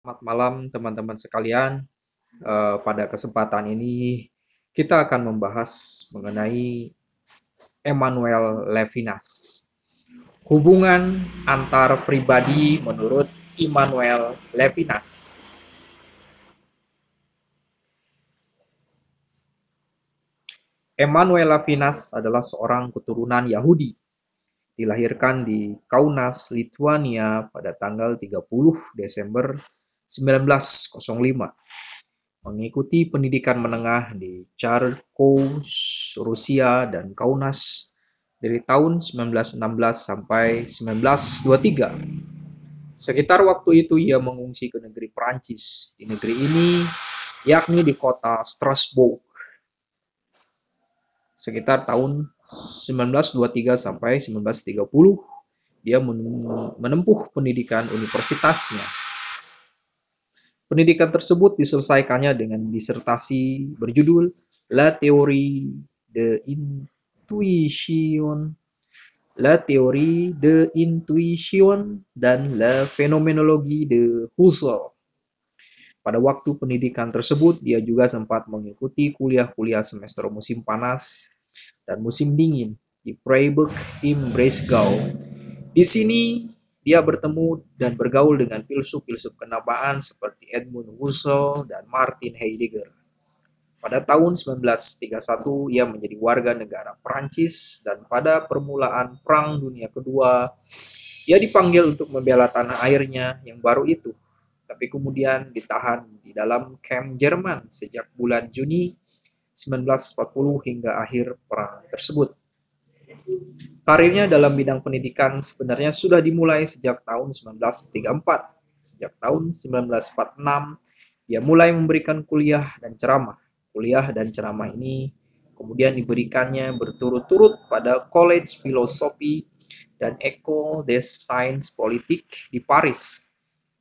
Selamat malam teman-teman sekalian. Pada kesempatan ini kita akan membahas mengenai Emmanuel Levinas. Hubungan antar pribadi menurut Immanuel Levinas. Emmanuel Levinas adalah seorang keturunan Yahudi. Dilahirkan di Kaunas, Lithuania pada tanggal 30 Desember 1905. Mengikuti pendidikan menengah di Charkov, Rusia dan Kaunas dari tahun 1916 sampai 1923. Sekitar waktu itu ia mengungsi ke negeri Prancis. Di negeri ini, yakni di kota Strasbourg, sekitar tahun 1923 sampai 1930, dia menempuh pendidikan universitasnya. Pendidikan tersebut diselesaikannya dengan disertasi berjudul La Théorie de Intuition, La Théorie de Intuition, dan La Phénoménologie de Husserl. Pada waktu pendidikan tersebut, dia juga sempat mengikuti kuliah-kuliah semester musim panas dan musim dingin di Freiburg im Breisgau. Di sini dia bertemu dan bergaul dengan filsuf-filsuf kenamaan seperti Edmund Husserl dan Martin Heidegger. Pada tahun 1931, ia menjadi warga negara Prancis dan pada permulaan Perang Dunia Kedua, ia dipanggil untuk membela tanah airnya yang baru itu, tapi kemudian ditahan di dalam kamp Jerman sejak bulan Juni 1940 hingga akhir perang tersebut. Karirnya dalam bidang pendidikan sebenarnya sudah dimulai sejak tahun 1934. Sejak tahun 1946, dia mulai memberikan kuliah dan ceramah. Kuliah dan ceramah ini kemudian diberikannya berturut-turut pada College Filosofi dan École des Sciences Politiques di Paris,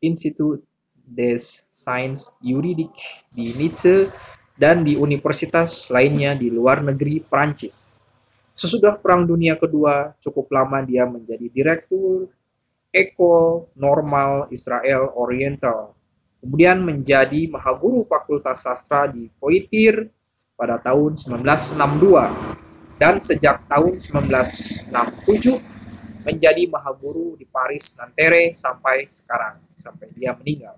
Institut des Sciences Juridiques di Nice, dan di universitas lainnya di luar negeri Prancis. Sesudah Perang Dunia Kedua, cukup lama dia menjadi direktur École Normale Israel Oriental. Kemudian menjadi mahaguru Fakultas Sastra di Poitiers pada tahun 1962. Dan sejak tahun 1967 menjadi mahaguru di Paris Nanterre sampai sekarang, sampai dia meninggal.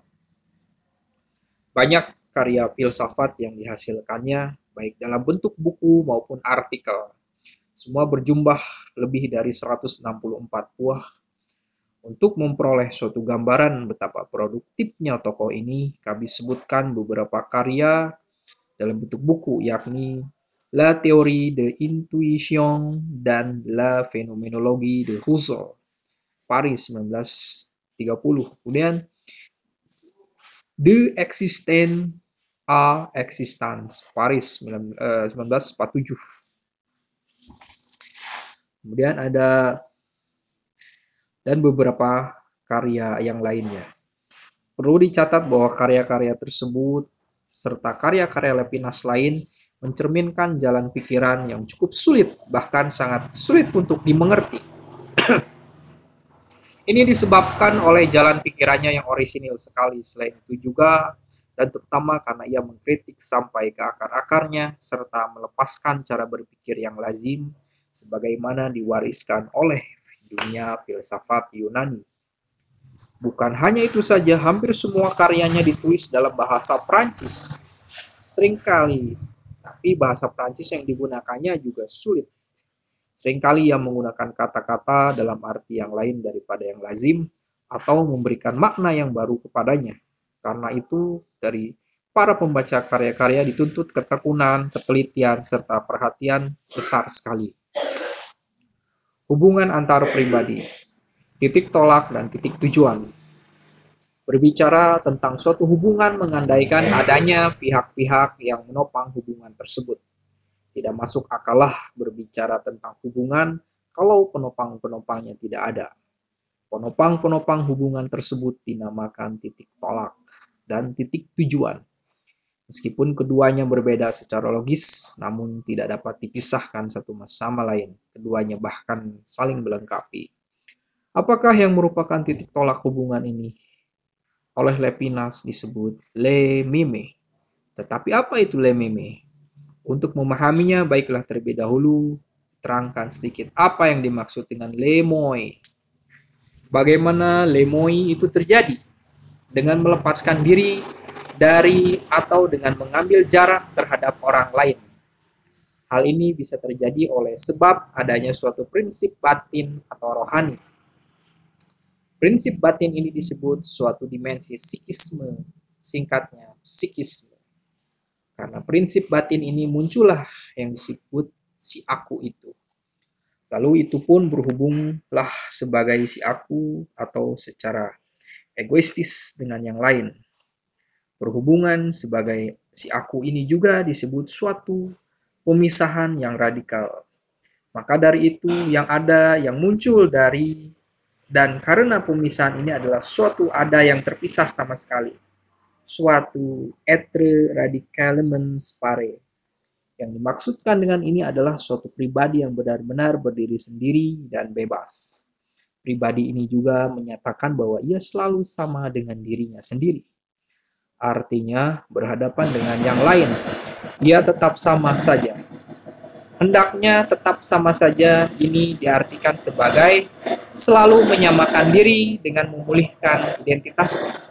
Banyak karya filsafat yang dihasilkannya, baik dalam bentuk buku maupun artikel. Semua berjumlah lebih dari 164 buah. Untuk memperoleh suatu gambaran betapa produktifnya tokoh ini, kami sebutkan beberapa karya dalam bentuk buku, yakni La Théorie de Intuition dan La Phénoménologie de Husserl, Paris 1930. Kemudian De Existence à Existence, Paris 1947. Kemudian ada dan beberapa karya yang lainnya. Perlu dicatat bahwa karya-karya tersebut serta karya-karya Levinas lain mencerminkan jalan pikiran yang cukup sulit, bahkan sangat sulit untuk dimengerti. Ini disebabkan oleh jalan pikirannya yang orisinil sekali. Selain itu juga, dan terutama karena ia mengkritik sampai ke akar-akarnya, serta melepaskan cara berpikir yang lazim, sebagaimana diwariskan oleh dunia filsafat Yunani. Bukan hanya itu saja, hampir semua karyanya ditulis dalam bahasa Prancis. Seringkali, tapi bahasa Prancis yang digunakannya juga sulit. Seringkali ia menggunakan kata-kata dalam arti yang lain daripada yang lazim atau memberikan makna yang baru kepadanya. Karena itu, dari para pembaca karya-karya dituntut ketekunan, ketelitian, serta perhatian besar sekali. Hubungan antar pribadi, titik tolak dan titik tujuan. Berbicara tentang suatu hubungan mengandaikan adanya pihak-pihak yang menopang hubungan tersebut. Tidak masuk akal berbicara tentang hubungan kalau penopang-penopangnya tidak ada. Penopang-penopang hubungan tersebut dinamakan titik tolak dan titik tujuan. Meskipun keduanya berbeda secara logis, namun tidak dapat dipisahkan satu sama lain. Keduanya bahkan saling melengkapi. Apakah yang merupakan titik tolak hubungan ini? oleh Levinas disebut le meme. Tetapi apa itu le meme? Untuk memahaminya, baiklah terlebih dahulu terangkan sedikit apa yang dimaksud dengan lemoi. Bagaimana lemoi itu terjadi? Dengan melepaskan diri dari atau dengan mengambil jarak terhadap orang lain. Hal ini bisa terjadi oleh sebab adanya suatu prinsip batin atau rohani. Prinsip batin ini disebut suatu dimensi psikisme, singkatnya psikisme. Karena prinsip batin ini muncullah yang disebut si aku itu. Lalu itu pun berhubunglah sebagai si aku atau secara egoistis dengan yang lain. Berhubungan sebagai si aku ini juga disebut suatu pemisahan yang radikal. Maka dari itu yang ada yang muncul dari dan karena pemisahan ini adalah suatu ada yang terpisah sama sekali. Suatu etre radicalment spare. Yang dimaksudkan dengan ini adalah suatu pribadi yang benar-benar berdiri sendiri dan bebas. Pribadi ini juga menyatakan bahwa ia selalu sama dengan dirinya sendiri. Artinya berhadapan dengan yang lain, ia tetap sama saja. Hendaknya tetap sama saja ini diartikan sebagai selalu menyamakan diri dengan memulihkan identitas.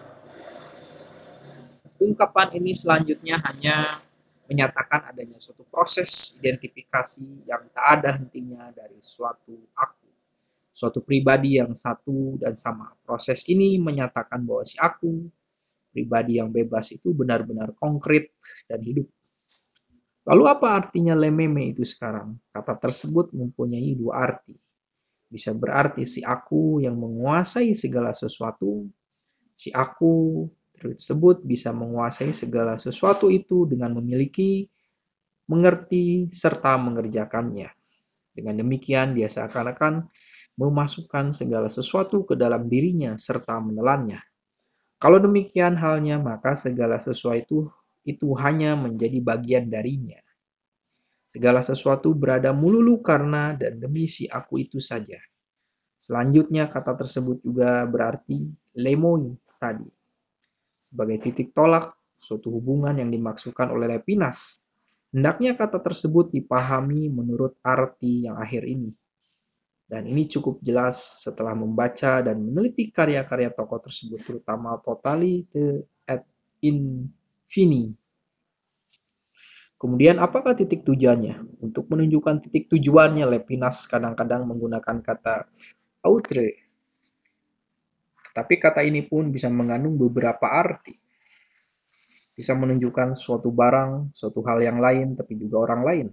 Ungkapan ini selanjutnya hanya menyatakan adanya suatu proses identifikasi yang tak ada hentinya dari suatu aku, suatu pribadi yang satu dan sama. Proses ini menyatakan bahwa si aku, pribadi yang bebas itu benar-benar konkret dan hidup. Lalu apa artinya lememe itu sekarang? Kata tersebut mempunyai dua arti. Bisa berarti si aku yang menguasai segala sesuatu, si aku tersebut bisa menguasai segala sesuatu itu dengan memiliki, mengerti, serta mengerjakannya. Dengan demikian, dia seakan-akan memasukkan segala sesuatu ke dalam dirinya serta menelannya. Kalau demikian halnya, maka segala sesuatu itu hanya menjadi bagian darinya. Segala sesuatu berada melulu karena dan demi si aku itu saja. Selanjutnya, kata tersebut juga berarti lemoi tadi. Sebagai titik tolak suatu hubungan yang dimaksudkan oleh Levinas. Hendaknya kata tersebut dipahami menurut arti yang akhir ini. Dan ini cukup jelas setelah membaca dan meneliti karya-karya tokoh tersebut, terutama Totalite et Infini. Kemudian apakah titik tujuannya? Untuk menunjukkan titik tujuannya, Levinas kadang-kadang menggunakan kata outre. Tapi kata ini pun bisa mengandung beberapa arti. Bisa menunjukkan suatu barang, suatu hal yang lain, tapi juga orang lain.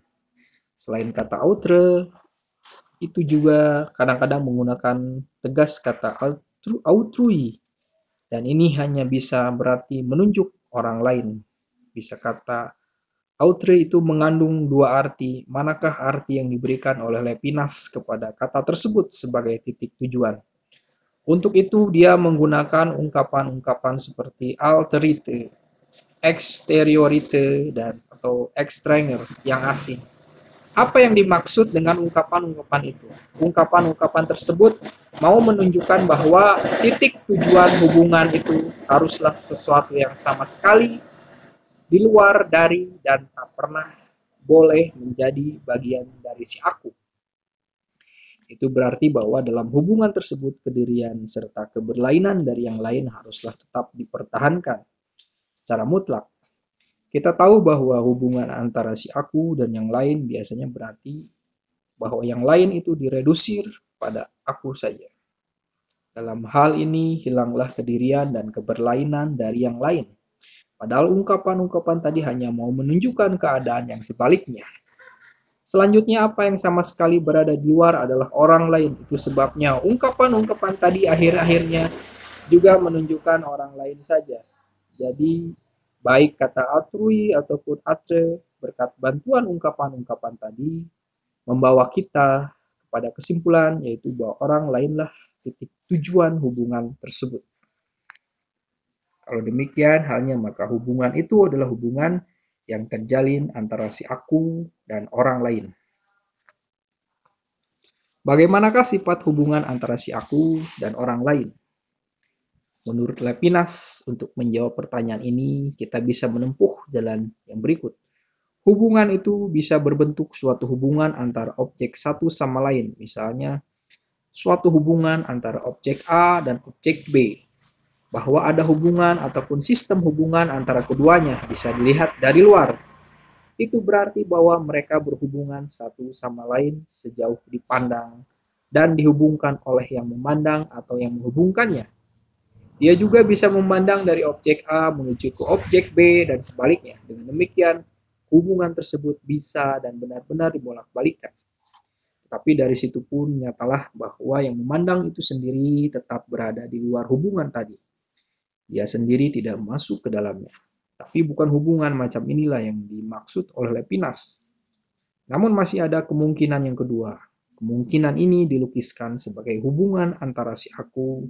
Selain kata outre, itu juga kadang-kadang menggunakan tegas kata autrui. Dan ini hanya bisa berarti menunjuk orang lain. Bisa kata outre itu mengandung dua arti. Manakah arti yang diberikan oleh Levinas kepada kata tersebut sebagai titik tujuan? Untuk itu dia menggunakan ungkapan-ungkapan seperti alterite, exteriorite, dan atau extranger yang asing. Apa yang dimaksud dengan ungkapan-ungkapan itu? Ungkapan-ungkapan tersebut mau menunjukkan bahwa titik tujuan hubungan itu haruslah sesuatu yang sama sekali di luar dari dan tak pernah boleh menjadi bagian dari si aku. Itu berarti bahwa dalam hubungan tersebut kedirian serta keberlainan dari yang lain haruslah tetap dipertahankan secara mutlak. Kita tahu bahwa hubungan antara si aku dan yang lain biasanya berarti bahwa yang lain itu diredusir pada aku saja. Dalam hal ini hilanglah kedirian dan keberlainan dari yang lain. Padahal ungkapan-ungkapan tadi hanya mau menunjukkan keadaan yang sebaliknya. Selanjutnya apa yang sama sekali berada di luar adalah orang lain. Itu sebabnya ungkapan-ungkapan tadi akhir-akhirnya juga menunjukkan orang lain saja. Jadi baik kata altrui ataupun atre berkat bantuan ungkapan-ungkapan tadi membawa kita kepada kesimpulan yaitu bahwa orang lainlah titik tujuan hubungan tersebut. Kalau demikian halnya maka hubungan itu adalah hubungan yang terjalin antara si aku dan orang lain. Bagaimanakah sifat hubungan antara si aku dan orang lain? Menurut Levinas, untuk menjawab pertanyaan ini, kita bisa menempuh jalan yang berikut. Hubungan itu bisa berbentuk suatu hubungan antara objek satu sama lain, misalnya suatu hubungan antara objek A dan objek B. Bahwa ada hubungan ataupun sistem hubungan antara keduanya bisa dilihat dari luar. Itu berarti bahwa mereka berhubungan satu sama lain sejauh dipandang dan dihubungkan oleh yang memandang atau yang menghubungkannya. Dia juga bisa memandang dari objek A menuju ke objek B dan sebaliknya. Dengan demikian, hubungan tersebut bisa dan benar-benar dibolak-balikkan. Tapi dari situ pun nyatalah bahwa yang memandang itu sendiri tetap berada di luar hubungan tadi. Dia sendiri tidak masuk ke dalamnya. Tapi bukan hubungan macam inilah yang dimaksud oleh Levinas. Namun masih ada kemungkinan yang kedua. Kemungkinan ini dilukiskan sebagai hubungan antara si aku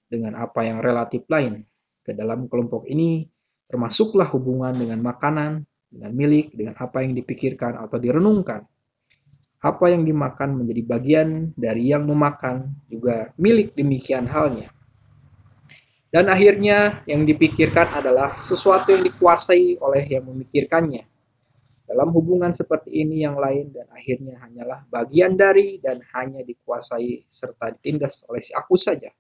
dengan apa yang relatif lain. Ke dalam kelompok ini termasuklah hubungan dengan makanan, dengan milik, dengan apa yang dipikirkan atau direnungkan. Apa yang dimakan menjadi bagian dari yang memakan, juga milik demikian halnya. Dan akhirnya yang dipikirkan adalah sesuatu yang dikuasai oleh yang memikirkannya. Dalam hubungan seperti ini yang lain dan akhirnya hanyalah bagian dari dan hanya dikuasai serta ditindas oleh si aku saja.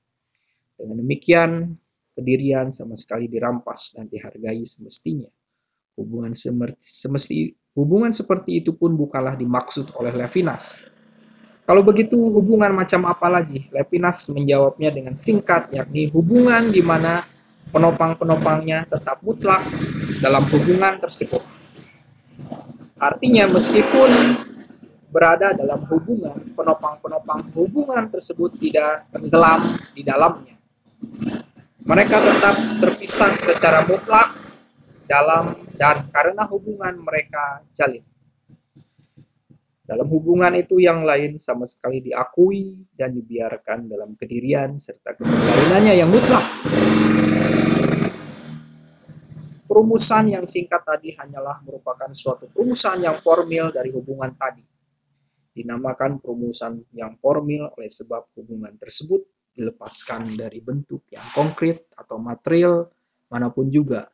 Dengan demikian, kedirian sama sekali dirampas dan dihargai semestinya. Hubungan seperti itu pun bukanlah dimaksud oleh Levinas. Kalau begitu, hubungan macam apa lagi? Levinas menjawabnya dengan singkat, yakni hubungan di mana penopang-penopangnya tetap mutlak dalam hubungan tersebut. Artinya, meskipun berada dalam hubungan, penopang-penopang hubungan tersebut tidak tenggelam di dalamnya. Mereka tetap terpisah secara mutlak dalam dan karena hubungan mereka jalin. Dalam hubungan itu yang lain sama sekali diakui dan dibiarkan dalam kedirian serta keberlainannya yang mutlak. Perumusan yang singkat tadi hanyalah merupakan suatu perumusan yang formil dari hubungan tadi. Dinamakan perumusan yang formil oleh sebab hubungan tersebut dilepaskan dari bentuk yang konkret atau material manapun juga.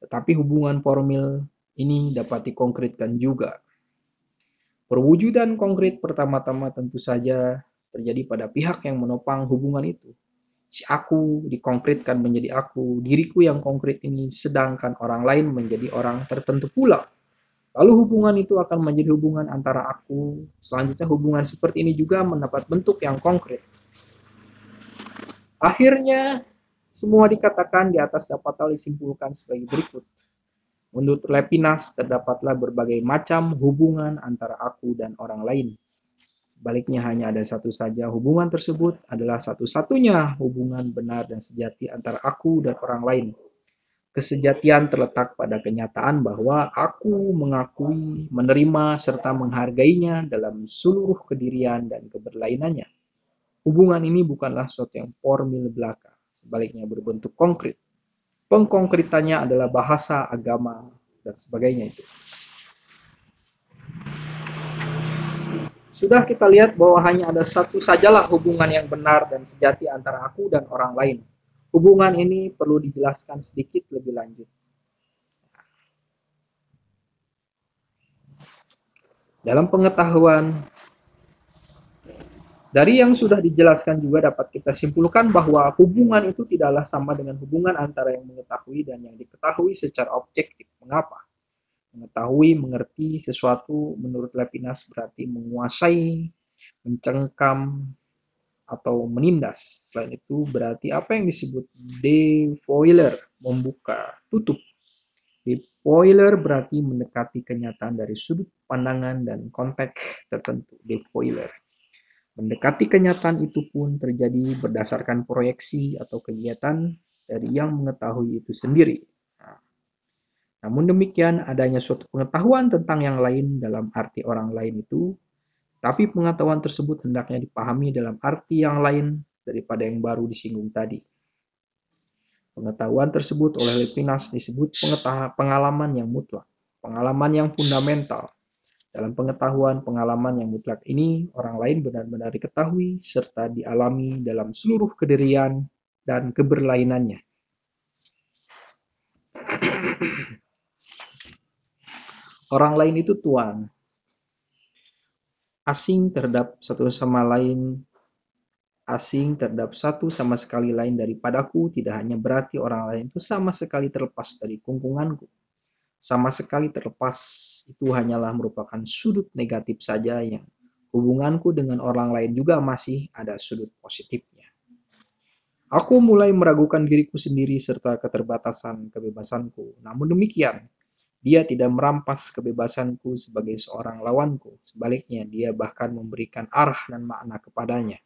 Tetapi hubungan formil ini dapat dikonkretkan juga. Perwujudan konkret pertama-tama tentu saja terjadi pada pihak yang menopang hubungan itu. Si aku dikonkretkan menjadi aku, diriku yang konkret ini, sedangkan orang lain menjadi orang tertentu pula. Lalu hubungan itu akan menjadi hubungan antara aku. Selanjutnya hubungan seperti ini juga mendapat bentuk yang konkret. Akhirnya, semua dikatakan di atas dapat disimpulkan sebagai berikut. Menurut Levinas, terdapatlah berbagai macam hubungan antara aku dan orang lain. Sebaliknya hanya ada satu saja hubungan tersebut adalah satu-satunya hubungan benar dan sejati antara aku dan orang lain. Kesejatian terletak pada kenyataan bahwa aku mengakui, menerima, serta menghargainya dalam seluruh kedirian dan keberlainannya. Hubungan ini bukanlah sesuatu yang formil belaka, sebaliknya berbentuk konkret. Pengkonkretannya adalah bahasa, agama, dan sebagainya itu. Sudah kita lihat bahwa hanya ada satu sajalah hubungan yang benar dan sejati antara aku dan orang lain. Hubungan ini perlu dijelaskan sedikit lebih lanjut. Dalam pengetahuan dari yang sudah dijelaskan juga dapat kita simpulkan bahwa hubungan itu tidaklah sama dengan hubungan antara yang mengetahui dan yang diketahui secara objektif. Mengapa? Mengetahui, mengerti sesuatu menurut Levinas berarti menguasai, mencengkam, atau menindas. Selain itu berarti apa yang disebut defoiler, membuka, tutup. Defoiler berarti mendekati kenyataan dari sudut pandangan dan konteks tertentu. Defoiler. Mendekati kenyataan itu pun terjadi berdasarkan proyeksi atau kegiatan dari yang mengetahui itu sendiri. Namun demikian, adanya suatu pengetahuan tentang yang lain dalam arti orang lain itu, tapi pengetahuan tersebut hendaknya dipahami dalam arti yang lain daripada yang baru disinggung tadi. Pengetahuan tersebut oleh Levinas disebut pengalaman yang mutlak, pengalaman yang fundamental. Dalam pengalaman yang mutlak ini, orang lain benar-benar diketahui serta dialami dalam seluruh kedirian dan keberlainannya. Orang lain itu tuan, asing terhadap satu sama lain, asing terhadap satu sama sekali lain daripadaku tidak hanya berarti orang lain itu sama sekali terlepas dari kungkunganku. Sama sekali terlepas itu hanyalah merupakan sudut negatif saja yang hubunganku dengan orang lain juga masih ada sudut positifnya. Aku mulai meragukan diriku sendiri serta keterbatasan kebebasanku. Namun demikian, dia tidak merampas kebebasanku sebagai seorang lawanku. Sebaliknya, dia bahkan memberikan arah dan makna kepadanya.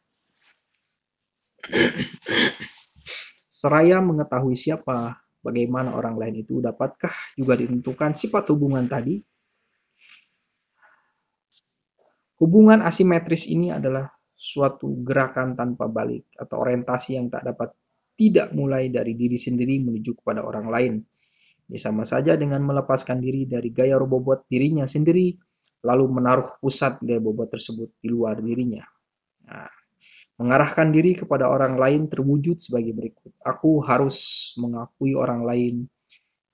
Seraya mengetahui siapa, bagaimana orang lain itu, dapatkah juga ditentukan sifat hubungan tadi? Hubungan asimetris ini adalah suatu gerakan tanpa balik atau orientasi yang tak dapat tidak mulai dari diri sendiri menuju kepada orang lain. Ini sama saja dengan melepaskan diri dari gaya bobot dirinya sendiri, lalu menaruh pusat gaya bobot tersebut di luar dirinya. Nah, mengarahkan diri kepada orang lain terwujud sebagai berikut. Aku harus mengakui orang lain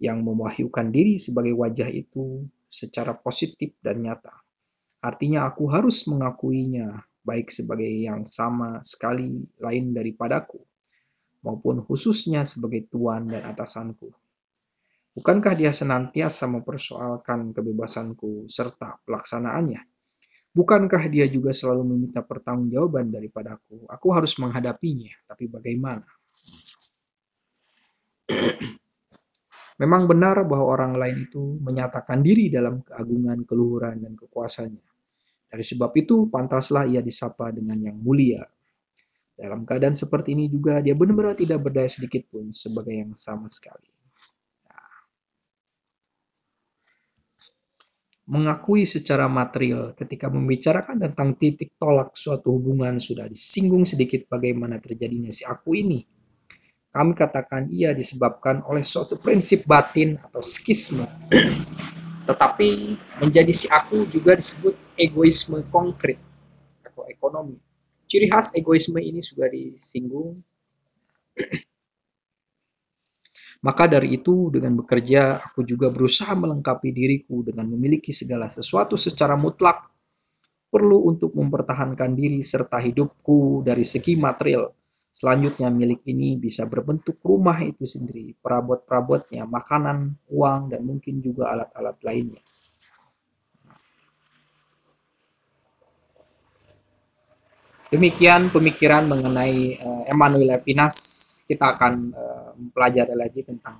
yang mewahyukan diri sebagai wajah itu secara positif dan nyata. Artinya aku harus mengakuinya baik sebagai yang sama sekali lain daripadaku, maupun khususnya sebagai tuan dan atasanku. Bukankah dia senantiasa mempersoalkan kebebasanku serta pelaksanaannya? Bukankah dia juga selalu meminta pertanggungjawaban daripadaku? Aku harus menghadapinya, tapi bagaimana? Memang benar bahwa orang lain itu menyatakan diri dalam keagungan, keluhuran, dan kekuasaannya. Dari sebab itu, pantaslah ia disapa dengan yang mulia. Dalam keadaan seperti ini juga, dia benar-benar tidak berdaya sedikit pun sebagai yang sama sekali. Mengakui secara material ketika membicarakan tentang titik tolak suatu hubungan sudah disinggung sedikit bagaimana terjadinya si aku ini. Kami katakan ia disebabkan oleh suatu prinsip batin atau skisme. Tetapi menjadi si aku juga disebut egoisme konkret atau ekonomi. Ciri khas egoisme ini sudah disinggung. Maka dari itu, dengan bekerja, aku juga berusaha melengkapi diriku dengan memiliki segala sesuatu secara mutlak. Perlu untuk mempertahankan diri serta hidupku dari segi material. Selanjutnya, milik ini bisa berbentuk rumah itu sendiri, perabot-perabotnya, makanan, uang, dan mungkin juga alat-alat lainnya. Demikian pemikiran mengenai Emmanuel Levinas. Kita akan mempelajari lagi tentang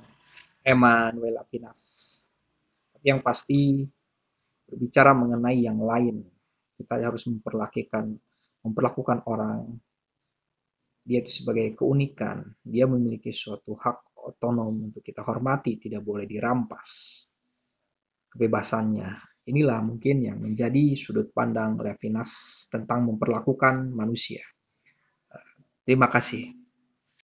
Emmanuel Levinas. Tapi yang pasti berbicara mengenai yang lain, kita harus memperlakukan orang dia itu sebagai keunikan. Dia memiliki suatu hak otonom untuk kita hormati, tidak boleh dirampas kebebasannya. Inilah mungkin yang menjadi sudut pandang Levinas tentang memperlakukan manusia. Terima kasih.